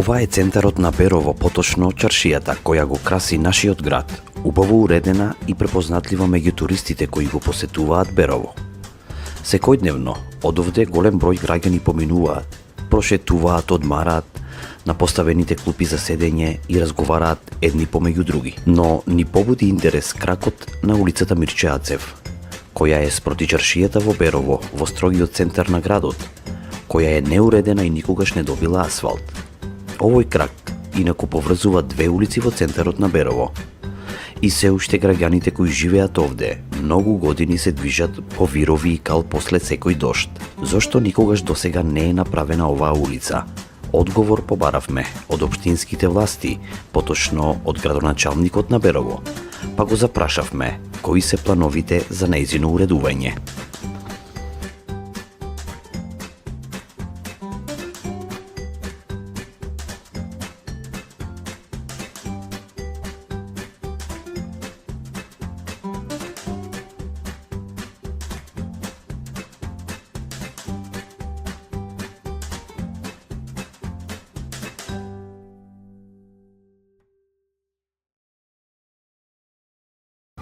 Ова е центарот на Берово, поточно чаршијата, која го краси нашиот град, убаво уредена и препознатлива меѓу туристите кои го посетуваат Берово. Секојдневно, од овде голем број граѓани поминуваат, прошетуваат, одмараат на поставените клупи за седење и разговараат едни помеѓу други. Но ни побуди интерес кракот на улицата Мирче Ацев, која е спроти чаршијата во Берово, во строгиот центар на градот, која е неуредена и никогаш не добила асфалт. Овој крак инаку поврзува две улици во центарот на Берово. И се уште граѓаните кои живеат овде многу години се движат по вирови и кал после секој дожд. Зошто никогаш досега не е направена оваа улица? Одговор побаравме од општинските власти, поточно од градоначалникот на Берово. Па го запрашавме кои се плановите за нејзино уредување.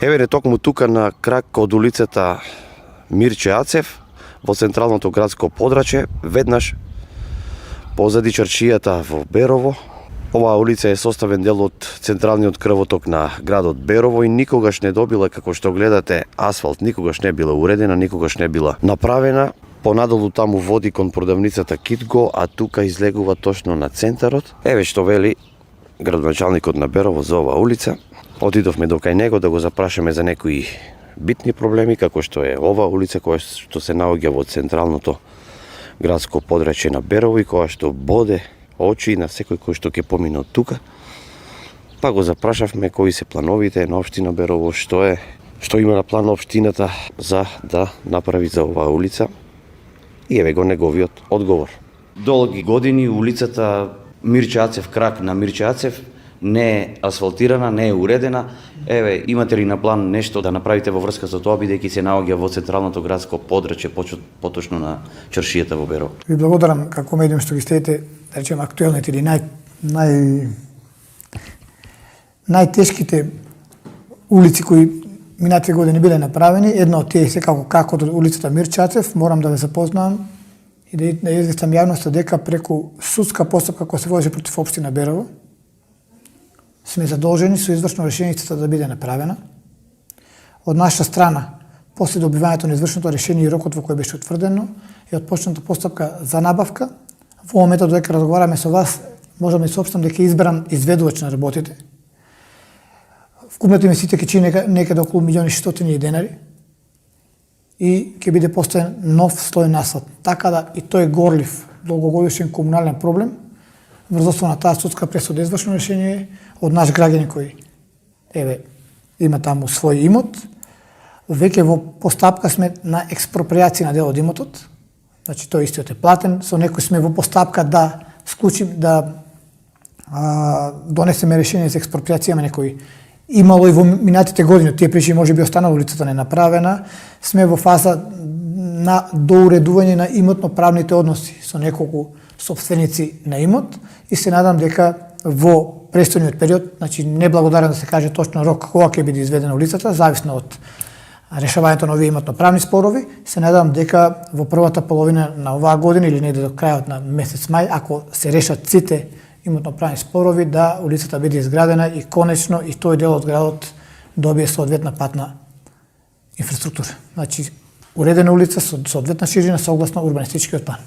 Еве токму тука на крак од улицата Мирче Ацев, во централното градско подрачје, веднаш позади чаршијата во Берово. Оваа улица е составен дел од централниот крвоток на градот Берово и никогаш не добила, како што гледате, асфалт, никогаш не била уредена, никогаш не била направена. Понадолу таму води кон продавницата Китго, а тука излегува точно на центарот. Еве што вели градоначалникот на Берово за оваа улица. Отидовме до кај него да го запрашаме за некои битни проблеми, како што е оваа улица која што се наоѓа во централното градско подрачје на Берово и која што боде очи на секој кој што ќе помине од тука. Па го запрашавме кои се плановите на општина Берово, што има на план општината за да направи за оваа улица. И еве го неговиот одговор. Долги години улицата Мирче Ацев, крак на Мирче Ацев, не е асфалтирана, не е уредена. Еве, имате ли на план нешто да направите во врска со тоа, бидејќи се наоѓа во централното градско подрачје, поточно на чаршијата во Берово? Ви благодарам како медиум што ги следите, да речем, актуелните или најтешките улици кои минатите години биле направени. Една од тие е секако кракот од улицата Мирче Ацев. Морам да ве запознавам и да известам јавноста дека преку судска постапка која се води против општина Берово, сме задолжени со извршно решеницата да биде направена. Од наша страна, после добивањето на извршното решение и рокот во кој беше утврдено, е отпочната постапка за набавка. Во моментот додека разговараме со вас, можам да соопштам дека е избран изведувач на работите. Вкупната инвестиција ќе чини некаде околу 1.600.000 денари и ќе биде поставен нов слој на асфалт. Така да и тој горлив, долгогодишен комунален проблем, врз основа на таа судска пресуда извршно решение од наш граѓани кој има таму свој имот. Веќе во постапка сме на експроприација на дел од имотот. Значи тој истиот е платен, со некој сме во постапка да склучим, да донесеме решение за експроприација на некој. Имало и во минатите години, тие причини може би останала улицата ненаправена, сме во фаза на доуредување на имотно-правните односи со неколку собственици на имот и се надам дека во престојниот период, значи неблагодарен да се каже точно рок кога ќе биде изведена улицата, зависно од решавањето на овие имотно-правни спорови, се надам дека во првата половина на оваа година или негде до крајот на месец мај, ако се решат сите имотно-правни спорови, да улицата биде изградена и конечно и тој дел од градот добие соодветна патна инфраструктура. Значи уредена улица со соодветна ширина согласно урбанистичкиот план.